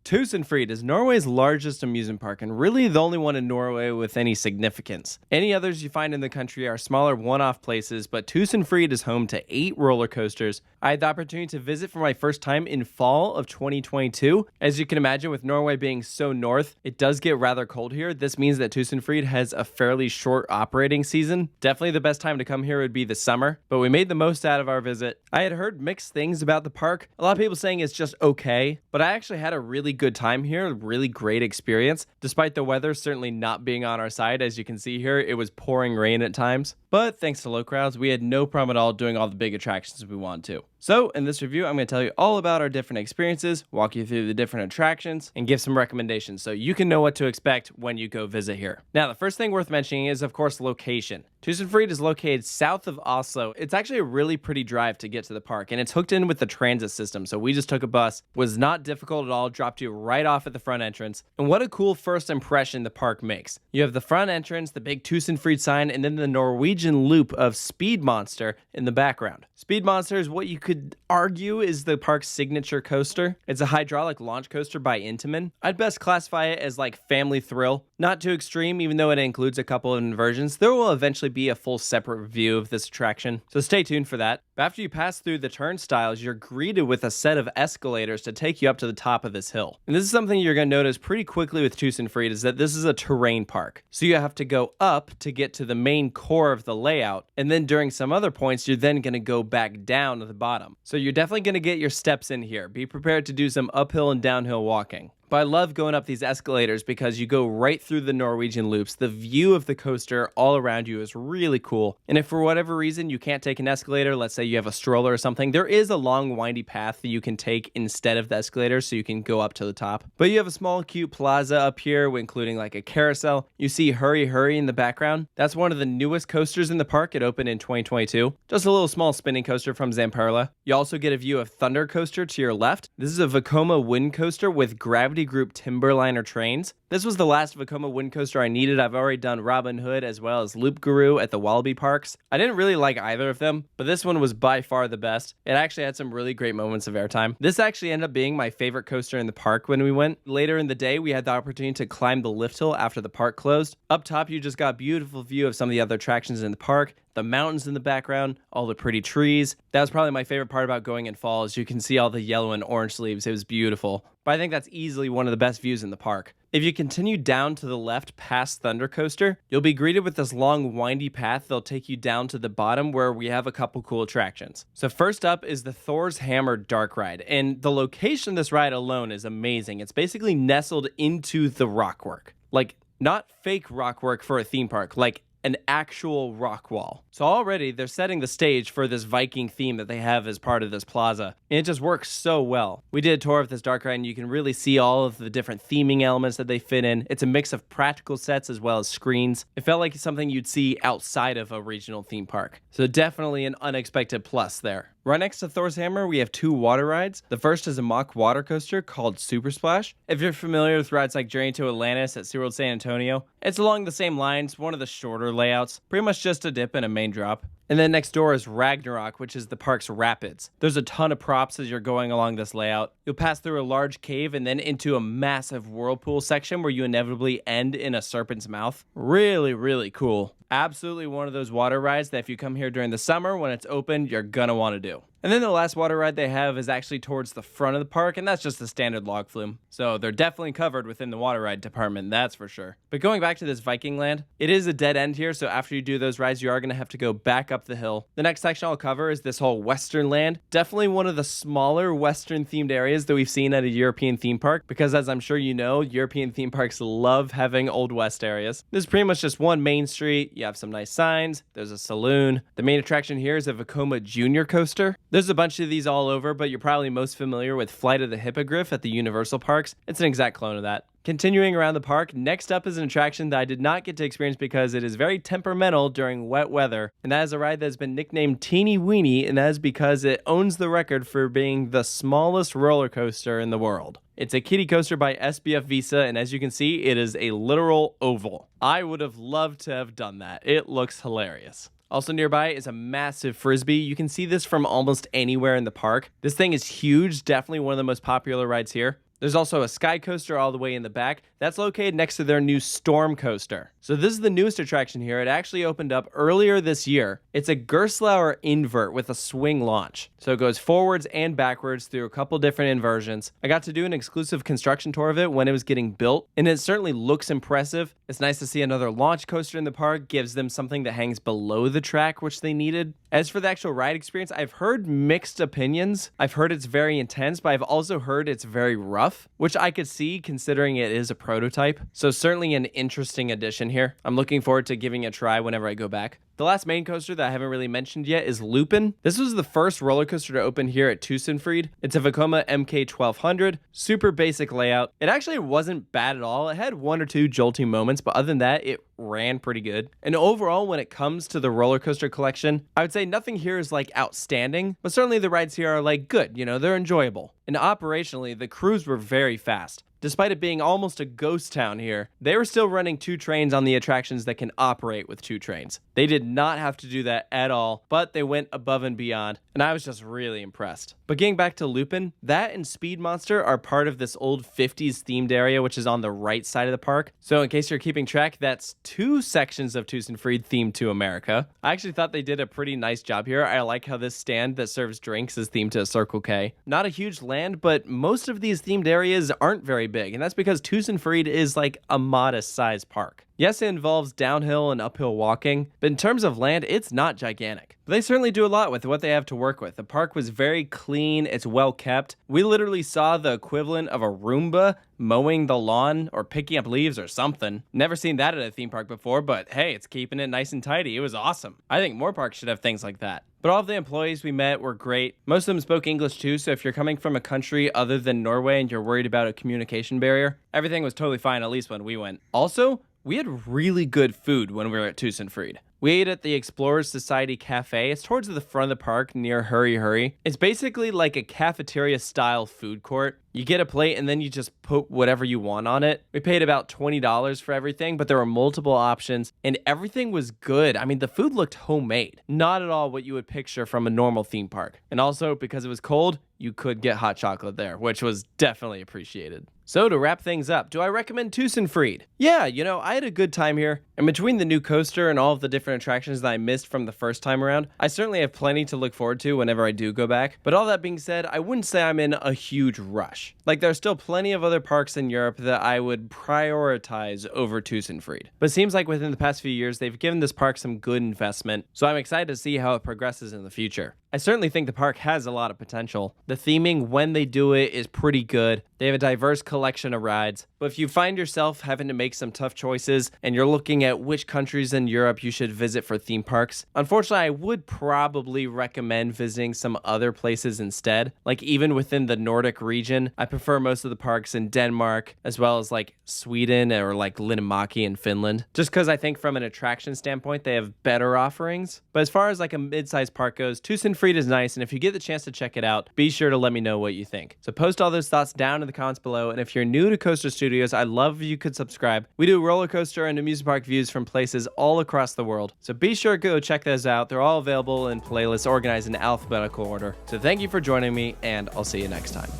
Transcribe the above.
Tusenfryd is Norway's largest amusement park and really the only one in Norway with any significance. Any others you find in the country are smaller one-off places, but Tusenfryd is home to 8 roller coasters. I had the opportunity to visit for my first time in fall of 2022. As you can imagine, with Norway being so north, it does get rather cold here. This means that Tusenfryd has a fairly short operating season. Definitely the best time to come here would be the summer, but we made the most out of our visit. I had heard mixed things about the park. A lot of people saying it's just okay, but I actually had a really good time here, really great experience, despite the weather certainly not being on our side. As you can see here, it was pouring rain at times, but thanks to low crowds, we had no problem at all doing all the big attractions we wanted to. So in this review, I'm going to tell you all about our different experiences, walk you through the different attractions, and give some recommendations so you can know what to expect when you go visit here. Now, the first thing worth mentioning is, of course, location. Tusenfryd is located south of Oslo. It's actually a really pretty drive to get to the park, and it's hooked in with the transit system, so we just took a bus. Was not difficult at all, dropped you right off at the front entrance. And what a cool first impression the park makes. You have the front entrance, the big Tusenfryd sign, and then the Norwegian loop of Speed Monster in the background. Speed Monster is what you could argue is the park's signature coaster. It's a hydraulic launch coaster by Intamin. I'd best classify it as like family thrill. Not too extreme, even though it includes a couple of inversions. There will eventually be a full separate review of this attraction, so stay tuned for that. But after you pass through the turnstiles, you're greeted with a set of escalators to take you up to the top of this hill. And this is something you're going to notice pretty quickly with Tusenfryd, is that this is a terrain park. So you have to go up to get to the main core of the layout, and then during some other points, you're then going to go back down to the bottom. So you're definitely going to get your steps in here. Be prepared to do some uphill and downhill walking. But I love going up these escalators because you go right through the Norwegian loops. The view of the coaster all around you is really cool. And if for whatever reason you can't take an escalator, let's say you have a stroller or something, there is a long windy path that you can take instead of the escalator so you can go up to the top. But you have a small cute plaza up here, including like a carousel. You see Hurry Hurry in the background. That's one of the newest coasters in the park. It opened in 2022. Just a little small spinning coaster from Zamperla. You also get a view of Thundercoaster to your left. This is a Vekoma wind coaster with gravity group Timberliner trains. This was the last Vekoma wind coaster I needed. I've already done Robin Hood as well as Loop Guru at the Wallaby Parks. I didn't really like either of them, but this one was by far the best. It actually had some really great moments of airtime. This actually ended up being my favorite coaster in the park when we went. Later in the day, we had the opportunity to climb the lift hill after the park closed. Up top, you just got a beautiful view of some of the other attractions in the park. The mountains in the background, all the pretty trees. That was probably my favorite part about going in fall, is you can see all the yellow and orange leaves. It was beautiful. But I think that's easily one of the best views in the park. If you continue down to the left past Thundercoaster, you'll be greeted with this long windy path that'll take you down to the bottom where we have a couple cool attractions. So first up is the Thors Hammer dark ride, and the location of this ride alone is amazing. It's basically nestled into the rockwork. Like, not fake rockwork for a theme park, like an actual rock wall. So already they're setting the stage for this Viking theme that they have as part of this plaza. And it just works so well. We did a tour of this dark ride and you can really see all of the different theming elements that they fit in. It's a mix of practical sets as well as screens. It felt like something you'd see outside of a regional theme park. So definitely an unexpected plus there. Right next to Thors Hammer, we have 2 water rides. The first is a mock water coaster called Super Splash. If you're familiar with rides like Journey to Atlantis at SeaWorld San Antonio, it's along the same lines, one of the shorter layouts, pretty much just a dip and a main drop. And then next door is Ragnarok, which is the park's rapids. There's a ton of props as you're going along this layout. You'll pass through a large cave and then into a massive whirlpool section where you inevitably end in a serpent's mouth. Really, really cool. Absolutely one of those water rides that if you come here during the summer when it's open, you're gonna want to do. And then the last water ride they have is actually towards the front of the park, and that's just the standard log flume. So they're definitely covered within the water ride department, that's for sure. But going back to this Viking land, it is a dead end here, so after you do those rides, you are going to have to go back up the hill. The next section I'll cover is this whole Western land. Definitely one of the smaller Western themed areas that we've seen at a European theme park, because as I'm sure you know, European theme parks love having Old West areas. This is pretty much just one main street. You have some nice signs. There's a saloon. The main attraction here is a Vekoma Junior coaster. There's a bunch of these all over, but you're probably most familiar with Flight of the Hippogriff at the Universal Parks. It's an exact clone of that. Continuing around the park, next up is an attraction that I did not get to experience because it is very temperamental during wet weather, and that is a ride that has been nicknamed Teeny Weeny, and that is because it owns the record for being the smallest roller coaster in the world. It's a kiddie coaster by SBF Visa, and as you can see, it is a literal oval. I would have loved to have done that. It looks hilarious. Also nearby is a massive Frisbee. You can see this from almost anywhere in the park. This thing is huge, definitely one of the most popular rides here. There's also a sky coaster all the way in the back that's located next to their new storm coaster. So this is the newest attraction here. It actually opened up earlier this year. It's a Gerstlauer invert with a swing launch. So it goes forwards and backwards through a couple different inversions. I got to do an exclusive construction tour of it when it was getting built, and it certainly looks impressive. It's nice to see another launch coaster in the park. Gives them something that hangs below the track, which they needed. As for the actual ride experience, I've heard mixed opinions. I've heard it's very intense, but I've also heard it's very rough, which I could see considering it is a prototype. So certainly an interesting addition here. I'm looking forward to giving it a try whenever I go back. The last main coaster that I haven't really mentioned yet is Lupine. This was the first roller coaster to open here at Tusenfryd. It's a Vekoma MKE 1200, super basic layout. It actually wasn't bad at all. It had one or two jolting moments, but other than that, it ran pretty good. And overall, when it comes to the roller coaster collection, I would say nothing here is like outstanding, but certainly the rides here are like good, they're enjoyable. And operationally, the crews were very fast. Despite it being almost a ghost town here, they were still running 2 trains on the attractions that can operate with 2 trains. They did not have to do that at all, but they went above and beyond, and I was just really impressed. But getting back to Lupine, that and Speed Monster are part of this old 50s themed area, which is on the right side of the park. So in case you're keeping track, that's 2 sections of Tusenfryd themed to America. I actually thought they did a pretty nice job here. I like how this stand that serves drinks is themed to a Circle K. Not a huge land, but most of these themed areas aren't very big, and that's because Tusenfryd is like a modest sized park. Yes, it involves downhill and uphill walking, but in terms of land, it's not gigantic. But they certainly do a lot with what they have to work with. The park was very clean, it's well kept. We literally saw the equivalent of a Roomba mowing the lawn or picking up leaves or something. Never seen that at a theme park before, but hey, it's keeping it nice and tidy. It was awesome. I think more parks should have things like that. But all of the employees we met were great. Most of them spoke English too, so if you're coming from a country other than Norway and you're worried about a communication barrier, everything was totally fine, at least when we went. Also, we had really good food when we were at Tusenfryd. We ate at the Explorers Society Cafe. It's towards the front of the park near Hurry Hurry. It's basically like a cafeteria-style food court. You get a plate and then you just put whatever you want on it. We paid about $20 for everything, but there were multiple options and everything was good. I mean, the food looked homemade. Not at all what you would picture from a normal theme park. And also, because it was cold, you could get hot chocolate there, which was definitely appreciated. So to wrap things up, do I recommend Tusenfryd? Yeah, I had a good time here. And between the new coaster and all of the different attractions that I missed from the first time around, I certainly have plenty to look forward to whenever I do go back. But all that being said, I wouldn't say I'm in a huge rush. Like, there's still plenty of other parks in Europe that I would prioritize over Tusenfryd. But it seems like within the past few years, they've given this park some good investment. So I'm excited to see how it progresses in the future. I certainly think the park has a lot of potential. The theming, when they do it, is pretty good. They have a diverse collection of rides. But if you find yourself having to make some tough choices and you're looking at which countries in Europe you should visit for theme parks, unfortunately, I would probably recommend visiting some other places instead. Like even within the Nordic region, I prefer most of the parks in Denmark, as well as like Sweden or like Linnanmäki in Finland. Just because I think from an attraction standpoint, they have better offerings. But as far as like a mid-sized park goes, Tusenfryd is nice, and if you get the chance to check it out, be sure to let me know what you think. So post all those thoughts down in the comments below, and if you're new to Coaster Studios, I'd love if you could subscribe. We do roller coaster and amusement park views from places all across the world, so be sure to go check those out. They're all available in playlists organized in alphabetical order. So thank you for joining me, and I'll see you next time.